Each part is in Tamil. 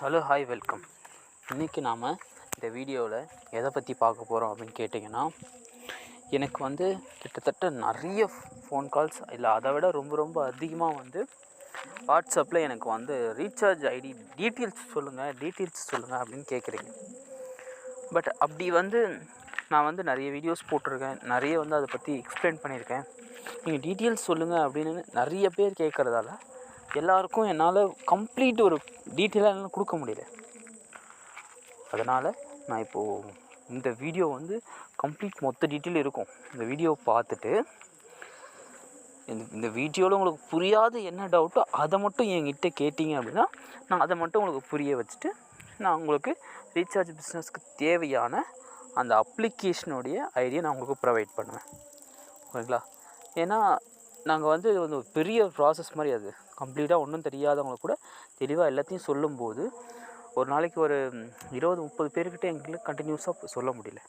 Hello hi welcome. இன்றைக்கி நாம் இந்த வீடியோவில் எதை பற்றி பார்க்க போகிறோம் அப்படின்னு கேட்டிங்கன்னா, எனக்கு வந்து கிட்டத்தட்ட நிறைய ஃபோன் கால்ஸ் இல்லை அதை விட ரொம்ப அதிகமாக வாட்ஸ்அப்பில் எனக்கு ரீசார்ஜ் ஐடி டீட்டெயில்ஸ் சொல்லுங்கள் அப்படின்னு கேட்குறீங்க. பட் அப்படி நான் நிறைய வீடியோஸ் போட்டிருக்கேன், நிறைய அதை பற்றி எக்ஸ்பிளைன் பண்ணியிருக்கேன். நீங்கள் டீட்டெயில்ஸ் சொல்லுங்கள் அப்படின்னு நிறைய பேர் கேட்குறதால எல்லாருக்கும் என்னால் கம்ப்ளீட் ஒரு டீட்டெயிலாக என்னால் கொடுக்க முடியல. அதனால் நான் இப்போது இந்த வீடியோ கம்ப்ளீட் மொத்த டீட்டெயில் இருக்கும். இந்த வீடியோவை பார்த்துட்டு இந்த வீடியோவில் உங்களுக்கு புரியாத என்ன டவுட்டோ அதை மட்டும் என்கிட்ட கேட்டிங்க அப்படின்னா நான் அதை மட்டும் உங்களுக்கு புரிய வச்சுட்டு நான் உங்களுக்கு ரீசார்ஜ் பிஸ்னஸ்க்கு தேவையான அந்த அப்ளிகேஷனுடைய ஐடியா நான் உங்களுக்கு ப்ரொவைட் பண்ணுவேன். ஓகேங்களா? ஏன்னா நாங்கள் ஒரு பெரிய ப்ராசஸ் மாதிரி அது கம்ப்ளீட்டாக ஒன்றும் தெரியாதவங்களுக்கு கூட தெளிவாக எல்லாத்தையும் சொல்லும்போது ஒரு நாளைக்கு ஒரு 20-30 பேர்கிட்ட எங்களுக்கு கண்டினியூஸாக சொல்ல முடியல.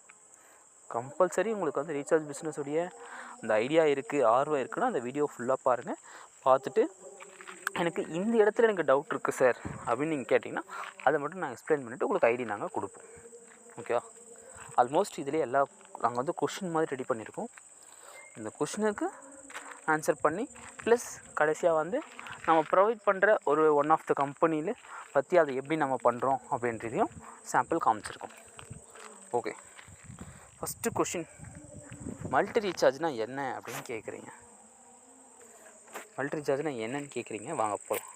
கம்பல்சரி உங்களுக்கு ரீசார்ஜ் பிஸ்னஸுடைய அந்த ஐடியா இருக்குது, ஆர்வம் இருக்குன்னா அந்த வீடியோ ஃபுல்லாக பாருங்கள். பார்த்துட்டு எனக்கு இந்த இடத்துல எனக்கு டவுட் இருக்குது சார் அப்படின்னு நீங்கள் கேட்டிங்கன்னா அதை மட்டும் நான் எக்ஸ்பிளைன் பண்ணிவிட்டு உங்களுக்கு ஐடி நாங்கள் கொடுப்போம். ஓகேவா? ஆல்மோஸ்ட் இதிலே நாங்கள் கொஷின் மாதிரி ரெடி பண்ணியிருக்கோம். இந்த கொஷினுக்கு ஆன்சர் பண்ணி ப்ளஸ் கடைசியாக நம்ம ப்ரொவைட் பண்ணுற ஒரு ஒன் ஆஃப் த கம்பெனியில் பற்றி அதை எப்படி நம்ம பண்ணுறோம் அப்படின்றதையும் சாம்பிள் காமிச்சிருக்கோம். ஓகே, ஃபஸ்ட்டு கொஷின், மல்டி ரீசார்ஜ்னால் என்ன அப்படின்னு கேட்குறீங்க. மல்டி ரீசார்ஜ்னால் என்னன்னு கேட்குறீங்க. வாங்க போகலாம்.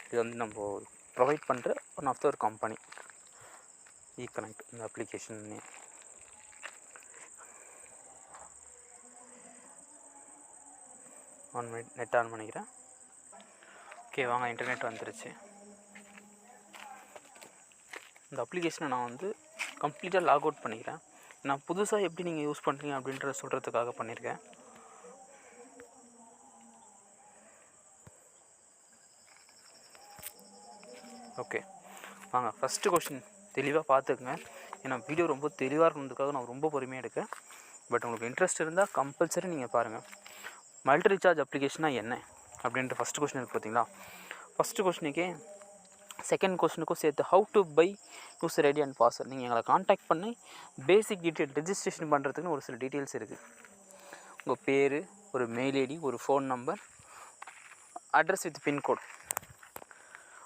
இது நம்ம ப்ரொவைட் பண்ணுற ஒன் ஆஃப் த ஒரு கம்பெனி ஈகனெக்ட். இந்த அப்ளிகேஷன் நெட் ஆன் பண்ணிக்கிறேன். ஓகே, வாங்க. இன்டர்நெட் வந்துருச்சு. இந்த அப்ளிகேஷனை நான் கம்ப்ளீட்டாக லாக் அவுட் பண்ணிக்கிறேன். நான் புதுசாக எப்படி நீங்கள் யூஸ் பண்ணுறீங்க அப்படின்றத சொல்கிறதுக்காக பண்ணியிருக்கேன். ஓகே, வாங்க. ஃபஸ்ட்டு கொஷின் தெளிவாக பார்த்துக்குங்க. ஏன்னா வீடியோ ரொம்ப தெளிவாக இருக்கணுன்றதுக்காக நான் ரொம்ப பொறுமையாக எடுக்கேன். பட் உங்களுக்கு இன்ட்ரெஸ்ட் இருந்தால் கம்பல்சரி நீங்கள் பாருங்கள். மல்டி ரீசார்ஜ் அப்ளிகேஷனாக என்ன அப்படின்ற ஃபஸ்ட்டு கொஷின் இருக்குது பார்த்தீங்களா? ஃபஸ்ட்டு கொஷினுக்கே செகண்ட் கொஷினுக்கும் சேர்த்து how to buy user ID and password. நீங்கள் எங்களை காண்டாக்ட் பண்ணி பேசிக் டீட்டெயில் ரெஜிஸ்ட்ரேஷன் பண்ணுறதுக்குன்னு ஒரு சில டீட்டெயில்ஸ் இருக்குது. உங்கள் பேர், ஒரு மெயில் ஐடி, ஒரு phone number, address with pincode,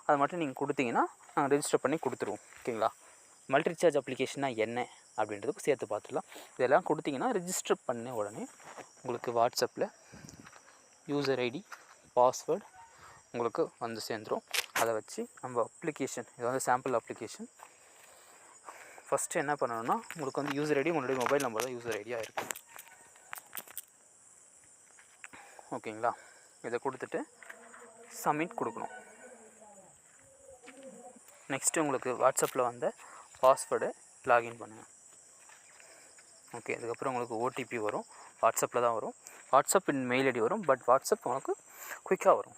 அதை மட்டும் நீங்கள் கொடுத்தீங்கன்னா நாங்கள் ரெஜிஸ்டர் பண்ணி கொடுத்துருவோம். ஓகேங்களா? மல்டி ரீசார்ஜ் அப்ளிகேஷனாக என்ன அப்படின்றதுக்கு சேர்த்து பார்த்துக்கலாம். இதெல்லாம் கொடுத்தீங்கன்னா ரெஜிஸ்டர் பண்ண உடனே உங்களுக்கு வாட்ஸ்அப்பில் யூசர் ஐடி, பாஸ்வேர்டு உங்களுக்கு சேர்ந்துடும். அதை வச்சு நம்ம அப்ளிகேஷன், இது சாம்பிள் அப்ளிகேஷன். ஃபஸ்ட்டு என்ன பண்ணணும்னா உங்களுக்கு யூசர் ஐடி உங்களுடைய மொபைல் நம்பர் தான் யூசர் ஐடியாக இருக்கும். ஓகேங்களா? இதை கொடுத்துட்டு சப்மிட் கொடுக்கணும். நெக்ஸ்ட்டு உங்களுக்கு வாட்ஸ்அப்பில் பாஸ்வேர்டை லாகின் பண்ணுங்கள். ஓகே, அதுக்கப்புறம் உங்களுக்கு ஓடிபி வரும். வாட்ஸ்அப்பில் தான் வரும். வாட்ஸ்அப் இன் மெயில் ஐடி வரும். பட் வாட்ஸ்அப் உங்களுக்கு குயிக்காக வரும்.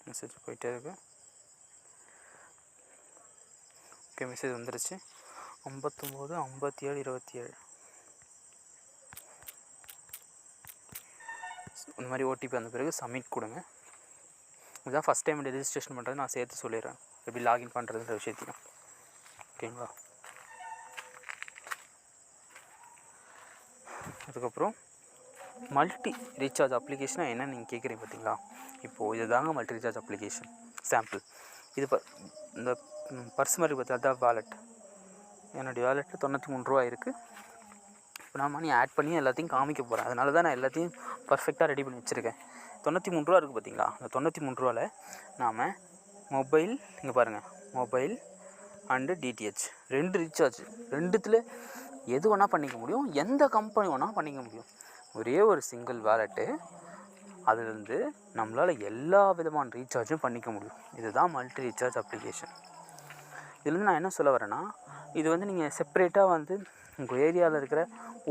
மெசேஜ் போயிட்டே இருக்கு. ஓகே, மெசேஜ் வந்துருச்சு. 59 57 27 இந்த மாதிரி ஓடிபி வந்த பிறகு சப்மிட் கொடுங்க. இதுதான் ஃபஸ்ட் டைம் ரெஜிஸ்ட்ரேஷன் பண்ணுறது. நான் சேர்த்து சொல்லிடுறேன் எப்படி லாகின் பண்ணுறதுன்ற விஷயத்தையும். ஓகேங்களா? அதுக்கப்புறம் மல்டி ரீசார்ஜ் அப்ளிகேஷனாக என்னென்னு நீங்கள் கேட்குறீங்க பார்த்தீங்களா? இப்போது இது தாங்க மல்டி ரீசார்ஜ் அப்ளிகேஷன் சாம்பிள். இது இந்த பர்ஸ் மாதிரி பார்த்தா அதான் வாலெட். என்னுடைய வாலெட்டில் 93 ரூபா இருக்குது. இப்போ நான் மணி ஆட் பண்ணி எல்லாத்தையும் காமிக்க போகிறேன். அதனால தான் நான் எல்லாத்தையும் பர்ஃபெக்டாக ரெடி பண்ணி வச்சுருக்கேன். 93 ரூபா இருக்குது பார்த்தீங்களா? அந்த 93 ரூபாவில் நாம் மொபைல், இங்கே பாருங்கள், மொபைல் அண்டு டிடிஹெச் 2 ரீசார்ஜ். ரெண்டுத்தில் எது வேணால் பண்ணிக்க முடியும், எந்த கம்பெனி வேணால் பண்ணிக்க முடியும். ஒரே ஒரு சிங்கிள் வாலெட்டு, அதுலேருந்து நம்மளால் எல்லா விதமான ரீசார்ஜும் பண்ணிக்க முடியும். இதுதான் மல்டி ரீசார்ஜ் அப்ளிகேஷன். இதுலேருந்து நான் என்ன சொல்ல வரேன்னா, இது நீங்கள் செப்பரேட்டாக உங்கள் ஏரியாவில் இருக்கிற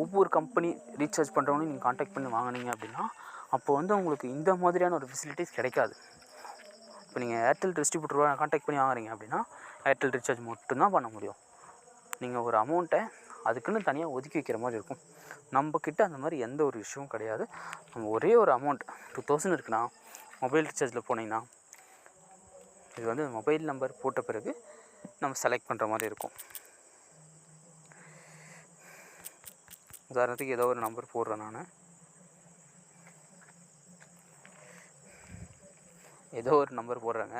ஒவ்வொரு கம்பெனி ரீசார்ஜ் பண்ணுறவங்களையும் நீங்கள் காண்டாக்ட் பண்ணி வாங்கினீங்க அப்படின்னா அப்போது உங்களுக்கு இந்த மாதிரியான ஒரு ஃபெசிலிட்டிஸ் கிடைக்காது. இப்போ நீங்கள் ஏர்டெல் டிஸ்ட்ரிபியூட்டர் காண்டாக்ட் பண்ணி வாங்குறீங்க அப்படின்னா ஏர்டெல் ரீசார்ஜ் மட்டும்தான் பண்ண முடியும். நீங்கள் ஒரு அமௌண்ட்டை அதுக்குன்னு தனியாக ஒதுக்கி வைக்கிற மாதிரி இருக்கும். நம்மக்கிட்ட அந்த மாதிரி எந்த ஒரு இஷ்யூவும் கிடையாது. நம்ம ஒரே ஒரு அமௌண்ட் 2000 இருக்குன்னா மொபைல் ரீசார்ஜில் போனீங்கன்னா இது வந்து மொபைல் நம்பர் போட்ட பிறகு நம்ம செலக்ட் பண்ணுற மாதிரி இருக்கும். உதாரணத்துக்கு ஏதோ ஒரு நம்பர் போடுறேன், நான் ஏதோ ஒரு நம்பர் போடுறேங்க.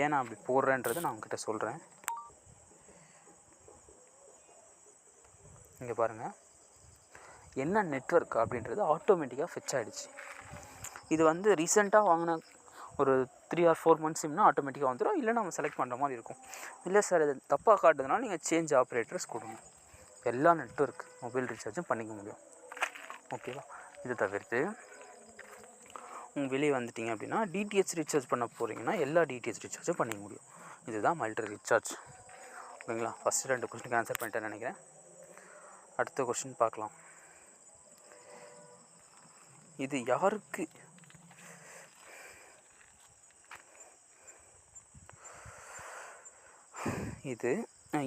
ஏன் நான் அப்படி போடுறேன்றதை நான் உங்ககிட்ட சொல்கிறேன். இங்கே பாருங்கள், என்ன நெட்வொர்க் அப்படின்றது ஆட்டோமேட்டிக்காக ஃபிக்ஸ் ஆகிடுச்சு. இது வந்து ரீசெண்டாக வாங்கின ஒரு 3 or 4 months ஆட்டோமேட்டிக்காக வந்துடும். இல்லை நம்ம செலக்ட் பண்ணுற மாதிரி இருக்கும். இல்லை சார் இது தப்பாக காட்டுறதுனால நீங்கள் சேஞ்ச் ஆப்ரேட்டர்ஸ் கொடுங்க. எல்லா நெட்வொர்க் மொபைல் ரீசார்ஜும் பண்ணிக்க முடியும். ஓகேவா? இது தவிர்த்து வெளியே வந்துட்டிங்க அப்படின்னா டிடிஹெச் ரீசார்ஜ் பண்ண போகிறீங்கன்னா எல்லா டிடிஹெச் ரீசார்ஜும் பண்ணிக்க முடியும். இதுதான் மல்டி ரீசார்ஜ். ஓகேங்களா? ஃபஸ்ட்டு 2 கொஸ்டினுக்கு ஆன்சர் பண்ணிட்டேன்னு நினைக்கிறேன். அடுத்த கொஸ்டின் பார்க்கலாம். இது யாருக்கு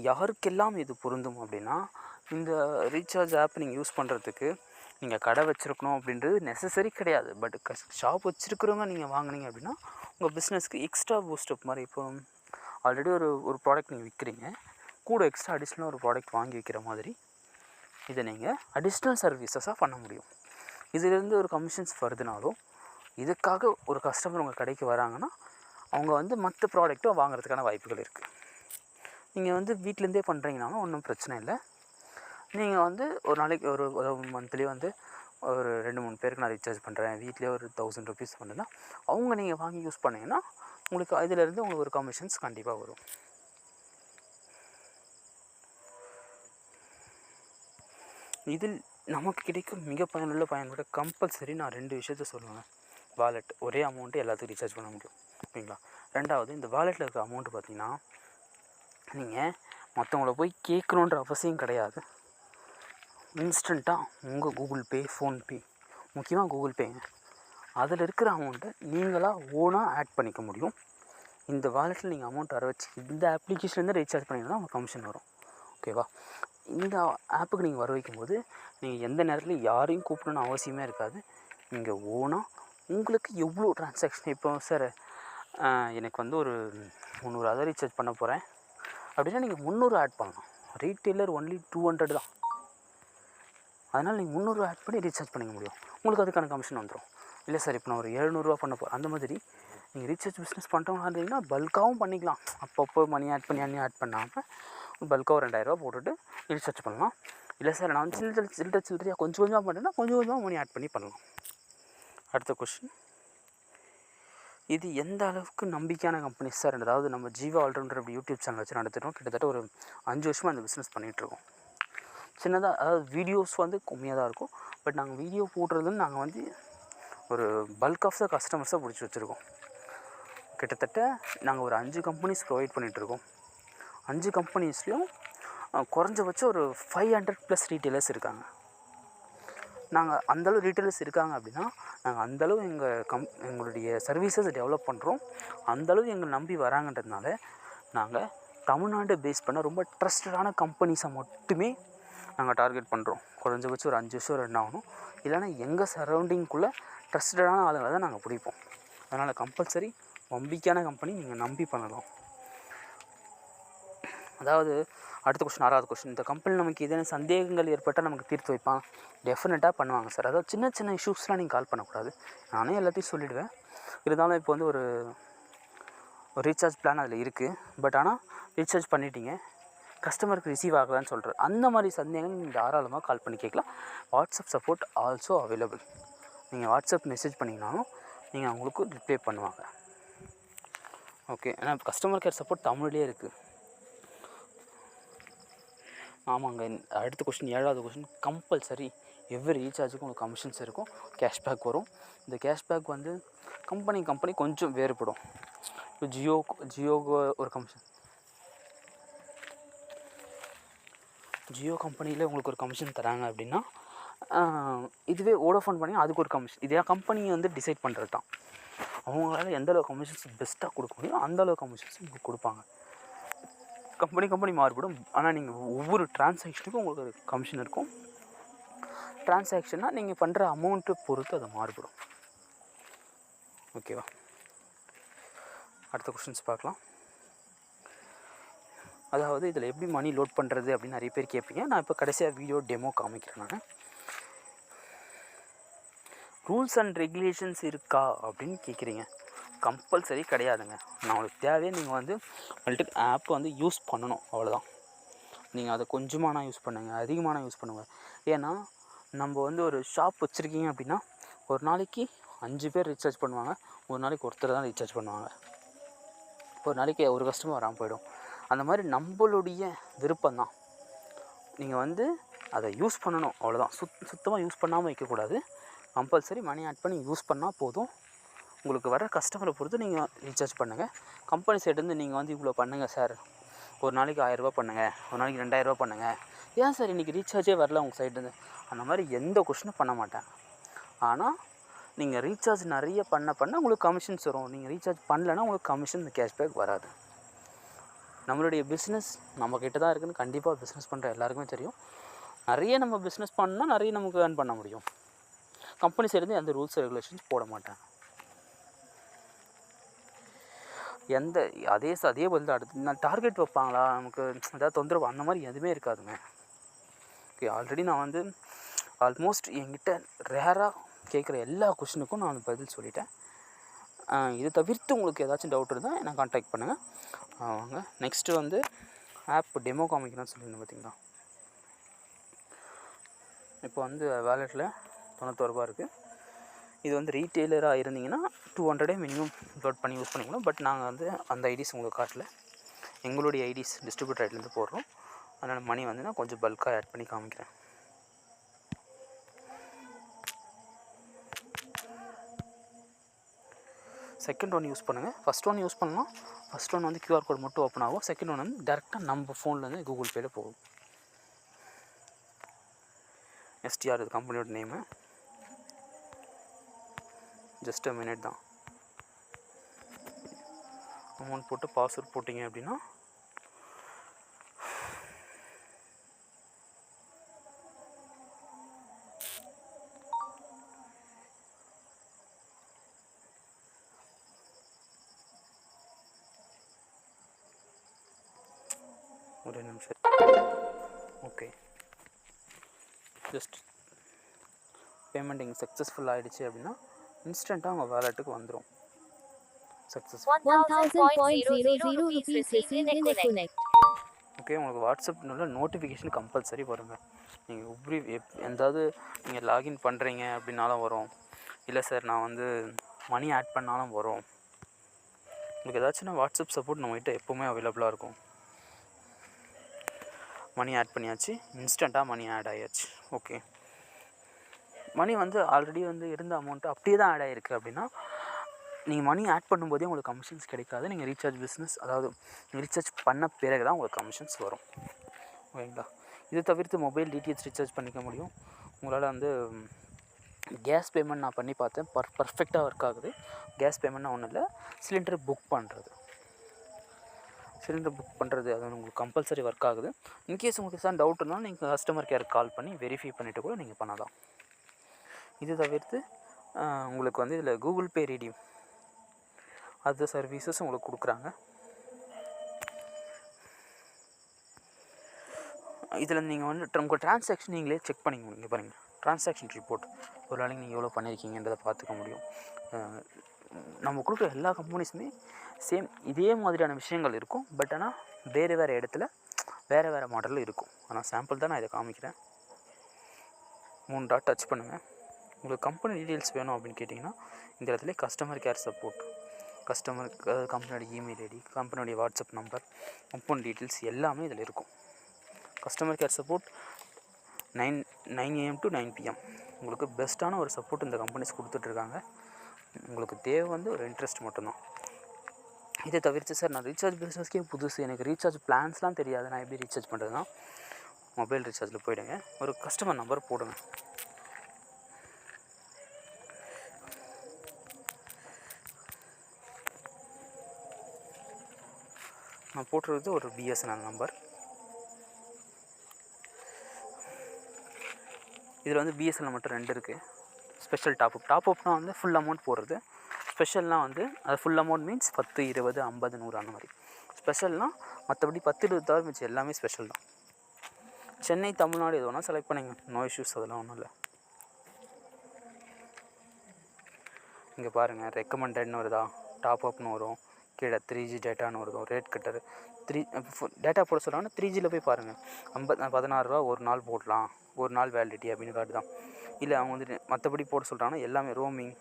யாருக்கெல்லாம் இது பொருந்தும் அப்படின்னா, இந்த ரீசார்ஜ் ஆப் நீங்கள் யூஸ் பண்ணுறதுக்கு நீங்கள் கடை வச்சுருக்கணும் அப்படின்றது நெசசரி கிடையாது. பட் ஷாப் வச்சுருக்கிறவங்க நீங்கள் வாங்கினீங்க அப்படின்னா உங்கள் பிஸ்னஸ்க்கு எக்ஸ்ட்ரா பூஸ்டப் மாதிரி. இப்போ ஆல்ரெடி ஒரு ப்ராடக்ட் நீங்கள் விற்கிறீங்க, கூட எக்ஸ்ட்ரா அடிஷ்னலாக ஒரு ப்ராடக்ட் வாங்கி வைக்கிற மாதிரி இதை நீங்கள் அடிஷ்னல் சர்வீசஸாக பண்ண முடியும். இதிலேருந்து ஒரு கமிஷன்ஸ் வருதுனாலும் இதுக்காக ஒரு கஸ்டமர் உங்கள் கடைக்கு வராங்கன்னா அவங்க வந்து மற்ற ப்ராடக்ட்டும் வாங்குறதுக்கான வாய்ப்புகள் இருக்குது. நீங்கள் வந்து வீட்டிலேருந்தே பண்ணுறீங்கனாலும் ஒன்றும் பிரச்சனை இல்லை. நீங்கள் வந்து ஒரு நாளைக்கு ஒரு மந்த்லி வந்து ஒரு 2-3 பேருக்கு நான் ரீசார்ஜ் பண்ணுறேன், வீட்டிலே ஒரு 1000 rupees பண்ணுன்னா அவங்க நீங்கள் வாங்கி யூஸ் பண்ணிங்கன்னா உங்களுக்கு இதிலேருந்து உங்களுக்கு ஒரு கமிஷன்ஸ் கண்டிப்பாக வரும். இதில் நமக்கு கிடைக்கும் மிக பயன்பட கம்பல்சரி நான் 2 விஷயத்த சொல்லுவேன். வாலெட், ஒரே அமௌண்ட்டு எல்லாத்துக்கும் ரீசார்ஜ் பண்ண முடியும். ஓகேங்களா? ரெண்டாவது, இந்த வாலெட்டில் இருக்கிற அமௌண்ட்டு பார்த்திங்கன்னா நீங்கள் மற்றவங்கள போய் கேட்கணுன்ற அவசியம் கிடையாது. இன்ஸ்டண்ட்டாக உங்கள் கூகுள் பே, ஃபோன்பே, முக்கியமாக கூகுள் பேங்க, அதில் இருக்கிற அமௌண்ட்டை நீங்களாக ஓனாக ஆட் பண்ணிக்க முடியும். இந்த வாலெட்டில் நீங்கள் அமௌண்ட் வர வச்சு இந்த அப்ளிகேஷன்லேருந்து ரீசார்ஜ் பண்ணிங்கன்னா உங்களுக்கு கமிஷன் வரும். ஓகேவா? இந்த ஆப்புக்கு நீங்கள் வர வைக்கும்போது நீங்கள் எந்த நேரத்துலையும் யாரையும் கூப்பிடணுன்னு அவசியமே இருக்காது. நீங்கள் ஓனாக உங்களுக்கு எவ்வளோ ட்ரான்சாக்ஷன், இப்போ சார் எனக்கு வந்து ஒரு 300 ரீசார்ஜ் பண்ண போகிறேன் அப்படின்னா நீங்கள் 300 ஆட் பண்ணலாம். ரீட்டெய்லர் ஒன்லி 200 தான். அதனால் நீங்கள் 300 ஆட் பண்ணி ரீசார்ஜ் பண்ணிக்க முடியும். உங்களுக்கு அதுக்கான கமிஷன் வந்துடும். இல்லை சார் இப்போ நான் ஒரு 700 பண்ண போகிறேன், அந்த மாதிரி நீங்கள் ரீசார்ஜ் பிஸ்னஸ் பண்ணுறவங்க இருந்தீங்கன்னா பல்காகவும் பண்ணிக்கலாம். அப்பப்போ மணி ஆட் பண்ணாமல் பல்காக 2000 போட்டுட்டு ரீசார்ஜ் பண்ணலாம். இல்லை சார் நான் சில்லறையாக கொஞ்சமாக பண்ணுறேன்னா கொஞ்சமாக மணி ஆட் பண்ணலாம். அடுத்த கொஸ்டின், இது எந்த அளவுக்கு நம்பிக்கையான கம்பெனி சார்? அதாவது நம்ம ஜீவா ஆல்ரவுண்டர் அப்படி யூடியூப் சேனல் வச்சு நடத்திட்டோம். கிட்டத்தட்ட ஒரு 5 வருஷமாக அந்த பிஸ்னஸ் பண்ணிகிட்ருக்கோம். சின்னதாக, அதாவது வீடியோஸ் வந்து கம்மியாக தான் இருக்கும். பட் நாங்கள் வீடியோ போடுறதுன்னு நாங்கள் வந்து ஒரு பல்க் ஆஃப் த கஸ்டமர்ஸை பிடிச்சி வச்சுருக்கோம். கிட்டத்தட்ட நாங்கள் ஒரு 5 கம்பெனிஸ் ப்ரொவைட் பண்ணிகிட்ருக்கோம். 5 கம்பெனிஸ்லேயும் குறைஞ்சபட்சம் ஒரு 500+ ரீட்டெயிலர்ஸ் இருக்காங்க. நாங்கள் அந்தளவு ரீட்டெயிலர்ஸ் இருக்காங்க அப்படின்னா நாங்கள் அந்தளவு எங்களுடைய சர்வீசஸ் டெவலப் பண்ணுறோம். அந்தளவு எங்களை நம்பி வராங்கன்றதுனால நாங்கள் தமிழ்நாடு பேஸ் பண்ண ரொம்ப ட்ரஸ்டடான கம்பெனிஸை மட்டுமே நாங்கள் டார்கெட் பண்ணுறோம். குறைஞ்சபட்சம் ஒரு 5 வருஷம் ரன் ஆகணும். இல்லைனா எங்கள் சரௌண்டிங்குள்ளே ட்ரஸ்டடான ஆளுங்களை தான் நாங்கள் பிடிப்போம். அதனால் கம்பல்சரி நம்பிக்கையான கம்பெனி நீங்கள் நம்பி பண்ணலாம். அதாவது அடுத்த கொஸ்டின், 6வது கொஸ்டின், இந்த கம்பெனி நமக்கு ஏதேனும் சந்தேகங்கள் ஏற்பட்டால் நமக்கு தீர்த்து வைப்பான்? டெஃபினட்டாக பண்ணுவாங்க சார். அதாவது சின்ன சின்ன இஷ்யூஸ்லாம் நீங்கள் கால் பண்ணக்கூடாது. நானே எல்லாத்தையும் சொல்லிவிடுவேன். இருந்தாலும் இப்போ வந்து ஒரு ரீசார்ஜ் பிளான் அதில் இருக்குது. பட் ஆனால் ரீசார்ஜ் பண்ணிட்டீங்க, கஸ்டமருக்கு ரிசீவ் ஆகலான்னு சொல்கிறேன். அந்த மாதிரி சந்தேகங்கள் நீங்கள் தாராளமாக கால் பண்ணி கேட்கலாம். WhatsApp support also available. நீங்கள் வாட்ஸ்அப் மெசேஜ் பண்ணிங்கனாலும் நீங்கள் அவங்களுக்கு ரிப்ளை பண்ணுவாங்க. ஓகே, ஏன்னா கஸ்டமர் கேர் சப்போர்ட் தமிழ்லேயே இருக்குது. ஆமாங்க. அடுத்த கொஸ்டின், 7வது கொஸ்டின், கம்பல்சரி எவ்ரி ரீசார்ஜுக்கும் உங்களுக்கு கமிஷன்ஸ் இருக்கும், கேஷ்பேக் வரும். இந்த கேஷ்பேக் வந்து கம்பெனி கொஞ்சம் வேறுபடும். இப்போ ஜியோக்கு ஒரு கமிஷன், ஜியோ கம்பெனியில் உங்களுக்கு ஒரு கமிஷன் தராங்க அப்படின்னா, இதுவே வோடஃபோன் பண்ணி அதுக்கு ஒரு கமிஷன். இதே கம்பெனி வந்து டிசைட் பண்ணுறது தான். அவங்களால எந்தளவு கமிஷன்ஸ் பெஸ்ட்டாக கொடுக்க முடியும் அந்தளவு கமிஷன்ஸ் உங்களுக்கு கொடுப்பாங்க. கம்பெனி மாறுபடும். ஆனால் நீங்கள் ஒவ்வொரு டிரான்சாக்ஷனுக்கும் உங்களுக்கு ஒரு கமிஷன் இருக்கும். டிரான்சாக்ஷன்னா நீங்கள் பண்ணுற அமௌண்ட்டை பொறுத்து அது மாறுபடும். ஓகேவா? அடுத்த கொஷின்ஸ் பார்க்கலாம். அதாவது இதில் எப்படி மணி லோட் பண்ணுறது அப்படின்னு நிறைய பேர் கேட்பீங்க. நான் இப்போ கடைசியாக வீடியோ டெமோ காமிக்கிறேன். நான் ரூல்ஸ் அண்ட் ரெகுலேஷன்ஸ் இருக்கா அப்படின்னு கேட்குறீங்க. கம்பல்சரி கிடையாதுங்க. நான் உங்களுக்கு தேவையே நீங்கள் வந்து மல்டி ஆப் வந்து யூஸ் பண்ணணும், அவ்வளோதான். நீங்கள் அதை கொஞ்சமான யூஸ் பண்ணுங்கள், அதிகமான யூஸ் பண்ணுங்கள். ஏன்னா நம்ம வந்து ஒரு ஷாப் வச்சுருக்கீங்க அப்படின்னா ஒரு நாளைக்கு 5 பேர் ரீசார்ஜ் பண்ணுவாங்க, ஒரு நாளைக்கு ஒருத்தர் தான் ரீசார்ஜ் பண்ணுவாங்க, ஒரு நாளைக்கு ஒரு கஸ்டமர் வராமல் போயிடும். அந்த மாதிரி நம்மளுடைய விருப்பம்தான். நீங்கள் வந்து அதை யூஸ் பண்ணணும், அவ்வளோதான். சுத்தமாக யூஸ் பண்ணாமல் வைக்கக்கூடாது. கம்பல்சரி மணி ஆட் பண்ணி யூஸ் பண்ணால் போதும். உங்களுக்கு வர கஸ்டமரை பொறுத்து நீங்கள் ரீசார்ஜ் பண்ணுங்கள். கம்பெனி சைடுலேருந்து நீங்கள் வந்து இவ்வளோ பண்ணுங்கள் சார், ஒரு நாளைக்கு 1000 ரூபா பண்ணுங்கள், ஒரு நாளைக்கு 2000 ரூபா பண்ணுங்கள், ஏன் சார் இன்றைக்கி ரீசார்ஜே வரல உங்கள் சைடுலேருந்து, அந்த மாதிரி எந்த கொஷினும் பண்ண மாட்டேன். ஆனால் நீங்கள் ரீசார்ஜ் நிறைய பண்ண உங்களுக்கு கமிஷன்ஸ் வரும். நீங்கள் ரீசார்ஜ் பண்ணலைன்னா உங்களுக்கு கமிஷன், இந்த கேஷ்பேக் வராது. நம்மளுடைய பிஸ்னஸ் நம்மக்கிட்ட தான் இருக்குதுன்னு கண்டிப்பாக பிஸ்னஸ் பண்ணுற எல்லாருக்குமே தெரியும். நிறைய நம்ம பிஸ்னஸ் பண்ணால் நிறைய நமக்கு ஏர்ன் பண்ண முடியும். கம்பெனி சைடுலேருந்து எந்த ரூல்ஸ் ரெகுலேஷன்ஸ் போட மாட்டேன். அதே பதில் அடுத்து நான் டார்கெட் வைப்பாங்களா நமக்கு ஏதாவது தொந்தரவு, அந்த மாதிரி எதுவுமே இருக்காதுங்க. ஓகே, ஆல்ரெடி நான் வந்து ஆல்மோஸ்ட் என்கிட்ட ரேராக கேட்குற எல்லா கொஷினுக்கும் நான் பதில் சொல்லிட்டேன். இது தவிர்த்து உங்களுக்கு ஏதாச்சும் டவுட் இருந்தால் நான் கான்டாக்ட் பண்ணுங்கள். வாங்க நெக்ஸ்ட்டு வந்து ஆப் டெமோ காமிக்கணும்னு சொல்லியிருந்தேன் பார்த்தீங்களா. இப்போ வந்து வேலெட்டில் 91 ரூபா இருக்குது. இது வந்து ரீட்டெய்லராக இருந்தீங்கன்னா 200 மினிமம் லோட் பண்ணி யூஸ் பண்ணிக்கணும். பட் நாங்கள் வந்து அந்த ஐடிஸ் உங்களுக்கு காட்டல, எங்களுடைய ஐடிஸ் டிஸ்ட்ரிபியூட்டர் ஐடிலேருந்து போடுறோம். அதனால் மணி வந்து நான் கொஞ்சம் பல்காக ஆட் பண்ணி காமிக்கிறேன். செகண்ட் ஒன் யூஸ் பண்ணுங்கள். ஃபஸ்ட் ஒன் யூஸ் பண்ணலாம். ஃபஸ்ட் ஒன் வந்து QR கோட் மட்டும் ஓப்பன் ஆகும். செகண்ட் ஒன் வந்து டேரெக்டாக நம்ம ஃபோன்லேருந்து கூகுள் பேயில் போகும். STR இது கம்பெனியோட நேமு. ஜஸ்ட் மினிட் தான். அமௌண்ட் போட்டு பாஸ்வேர்ட் போட்டிங்க அப்படின்னா ஒரு நிமிஷம். ஓகே, ஜஸ்ட் பேமெண்ட் இங்கே சக்ஸஸ்ஃபுல் ஆகிடுச்சு அப்படின்னா இன்ஸ்டண்ட்டாக உங்கள் வேலெட்டுக்கு வந்துடும். Successful 1000.00 rupees received in Equinect. Okay, உங்களுக்கு வாட்ஸ்அப்னால நோட்டிஃபிகேஷன் கம்பல்சரி வருங்க. நீங்கள் எந்தாவது நீங்கள் லாகின் பண்ணுறீங்க அப்படின்னாலும் வரும். இல்லை சார் நான் வந்து மணி ஆட் பண்ணாலும் வரும். உங்களுக்கு ஏதாச்சும்னா வாட்ஸ்அப் சப்போர்ட் நம்மகிட்ட எப்போவுமே அவைலபிளாக இருக்கும். மணி ஆட் பண்ணியாச்சு, இன்ஸ்டண்ட்டாக மணி ஆட் ஆகியாச்சு. ஓகே, மணி வந்து ஆல்ரெடி வந்து இருந்த அமௌண்ட்டு அப்படியே தான் ஆட் ஆகிருக்கு அப்படின்னா நீங்கள் மணி ஆட் பண்ணும்போதே உங்களுக்கு கமிஷன்ஸ் கிடைக்காது. நீங்கள் ரீசார்ஜ் பிஸ்னஸ், அதாவது ரீசார்ஜ் பண்ண பிறகு தான் உங்களுக்கு கமிஷன்ஸ் வரும். ஓகேங்களா? இது தவிர்த்து மொபைல் டிடிஹெச் ரீசார்ஜ் பண்ணிக்க முடியும். உங்களால் வந்து கேஸ் பேமெண்ட் நான் பண்ணி பார்த்தேன், பர்ஃபெக்டாக ஒர்க் ஆகுது. கேஸ் பேமெண்ட்னா ஒன்றும் இல்லை, சிலிண்டர் புக் பண்ணுறது அது உங்களுக்கு கம்பல்சரி ஒர்க் ஆகுது. இன்கேஸ் உங்களுக்கு தான் டவுட்னா நீங்கள் கஸ்டமர் கேருக்கு கால் பண்ணி வெரிஃபை பண்ணிவிட்டு கூட நீங்கள் பண்ணலாம். இது தவிர்த்து உங்களுக்கு வந்து இதில் கூகுள் பே ரீடீம் அது சர்வீசஸ் உங்களுக்கு கொடுக்குறாங்க. இதில் நீங்கள் வந்து உங்கள் ட்ரான்சாக்ஷன் நீங்களே செக் பண்ணிக்க முடியும். பாருங்கள், ட்ரான்சாக்ஷன் ரிப்போர்ட் ஒரு நாளைக்கு நீங்கள் எவ்வளோ பண்ணியிருக்கீங்கன்றதை பார்த்துக்க முடியும். நம்ம கொடுக்குற எல்லா கம்பெனிஸுமே சேம் இதே மாதிரியான விஷயங்கள் இருக்கும். பட் ஆனால் வேறு இடத்துல வேறு மாடலில் இருக்கும். ஆனால் சாம்பிள் தான் நான் இதை காமிக்கிறேன். 3 டாட் டச் பண்ணுங்கள். உங்களுக்கு கம்பெனி டீட்டெயில்ஸ் வேணும் அப்படின்னு கேட்டிங்கன்னா இந்த இடத்துல கஸ்டமர் கேர் சப்போர்ட், கம்பெனியோட இமெயில் ஐடி, கம்பெனியோடைய வாட்ஸ்அப் நம்பர், கம்பெனி டீட்டெயில்ஸ் எல்லாமே இதில் இருக்கும். Customer care support 9 AM to 9 PM உங்களுக்கு பெஸ்ட்டான ஒரு சப்போர்ட் இந்த கம்பெனிஸ் கொடுத்துட்ருக்காங்க. உங்களுக்கு தேவை வந்து ஒரு இன்ட்ரெஸ்ட் மட்டும்தான். இதை தவிர்த்து சார் நான் ரீசார்ஜ் பிஸ்னஸ்க்கே புதுசு, எனக்கு ரீசார்ஜ் பிளான்ஸ்லாம் தெரியாது, நான் எப்படி ரீசார்ஜ் பண்ணுறதுனா மொபைல் ரீசார்ஜில் போயிடுங்க. ஒரு கஸ்டமர் நம்பர் போடுங்க. நான் போட்டுறது ஒரு பிஎஸ்என்எல் நம்பர். இதில் வந்து பிஎஸ்என்எல் மட்டும் 2 இருக்குது. ஸ்பெஷல் டாப்அப்னால் வந்து ஃபுல் அமௌண்ட் போடுறது. ஸ்பெஷல்னால் வந்து அது ஃபுல் அமௌண்ட் மீன்ஸ் 10, 20, 50, 100 அந்த மாதிரி. ஸ்பெஷல்னால் மற்றபடி 10, 20 தவிர மிச்சம் எல்லாமே ஸ்பெஷல் தான். சென்னை, தமிழ்நாடு எது வேணால் செலக்ட் பண்ணிங்க, நோ இஷ்யூஸ், அதெல்லாம் ஒன்றும் இல்லை. இங்கே பாருங்கள், ரெக்கமெண்டட்னு வருதா, டாப்அப்னு வரும், கீழே 3G டேட்டான்னு வருதோ, ரேட் கட்டரு 3 டேட்டா போட சொல்கிறாங்கன்னா 3Gயில் போய் பாருங்கள். 16 ரூபா ஒரு நாள் போடலாம், ஒரு நாள் வேலிடிட்டி அப்படின்னு காட்டுதான். இல்லை அவங்க வந்துட்டு மற்றபடி போட சொல்கிறாங்கன்னா எல்லாமே ரோமிங்.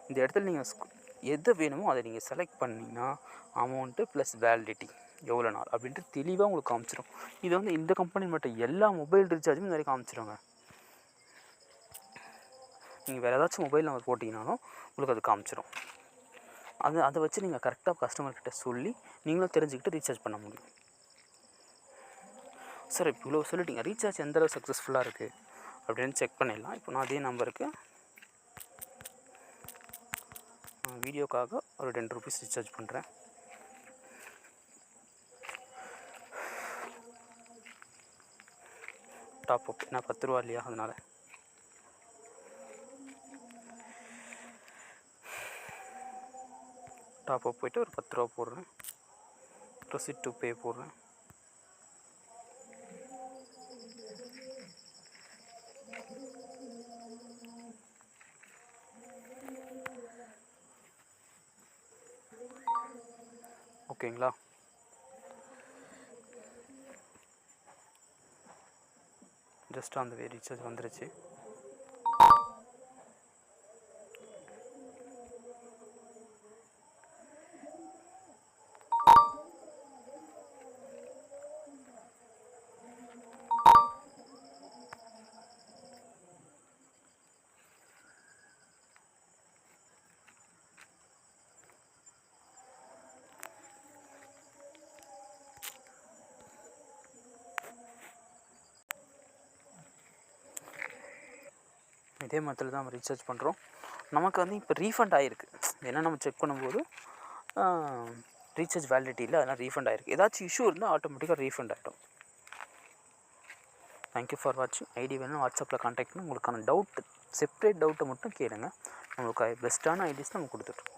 இந்த இடத்துல நீங்கள் எது வேணுமோ அதை நீங்கள் செலக்ட் பண்ணிங்கன்னா அமௌண்ட்டு ப்ளஸ் வேலிடிட்டி எவ்வளோ நாள் அப்படின்ட்டு தெளிவாக உங்களுக்கு காமிச்சிடும். இது வந்து இந்த கம்பெனி மட்டும் எல்லா மொபைல் ரீசார்ஜுமே இந்த மாதிரி காமிச்சிடுங்க. நீங்கள் வேறு ஏதாச்சும் மொபைல் நம்பர் போட்டிங்கனாலும் உங்களுக்கு அது காமிச்சிடும். அதை வச்சு நீங்கள் கரெக்டாக கஸ்டமர்கிட்ட சொல்லி நீங்களும் தெரிஞ்சுக்கிட்டு ரீசார்ஜ் பண்ண முடியும். சார் இப்போ இவ்வளோ சொல்லிட்டீங்க, ரீசார்ஜ் எந்தளவு சக்ஸஸ்ஃபுல்லாக இருக்குது அப்படின்னு செக் பண்ணிடலாம். இப்போ நான் அதே நம்பருக்கு வீடியோக்காக ஒரு 10 ரூபீஸ் ரீசார்ஜ் பண்ணுறேன். டாப்அப் நான் 10 ரூபா இல்லையா, அதனால் டாப்அப் போய்ட்டு ஒரு 10 ரூபா போடுறேன். ப்ரொசீட் டு பே போடுறேன். ஓகேங்களா? ஜஸ்ட் அந்த வே ரீசார்ஜ் வந்துருச்சு. இதே மாதிரி தான் நம்ம ரீசார்ஜ் பண்ணுறோம். நமக்கு வந்து இப்போ ரீஃபண்ட் ஆகிருக்கு. ஏன்னா நம்ம செக் பண்ணும்போது ரீசார்ஜ் வேலிடிட்டி இல்லை, அதெல்லாம் ரீஃபண்ட் ஆகிருக்கு. ஏதாச்சும் இஷ்யூ இருந்தால் ஆட்டோமேட்டிக்காக ரீஃபண்ட் ஆகிடும். தேங்க்யூ ஃபார் வாட்சிங். ஐடி வேணும் வாட்ஸ்அப்பில் கான்டாக்ட் பண்ணி உங்களுக்கான டவுட்டு, செப்ரேட் டவுட்டை மட்டும் கேளுங்க. நம்மளுக்கு பெஸ்ட்டான ஐடிஸ் நம்ம கொடுத்துட்ருக்கோம்.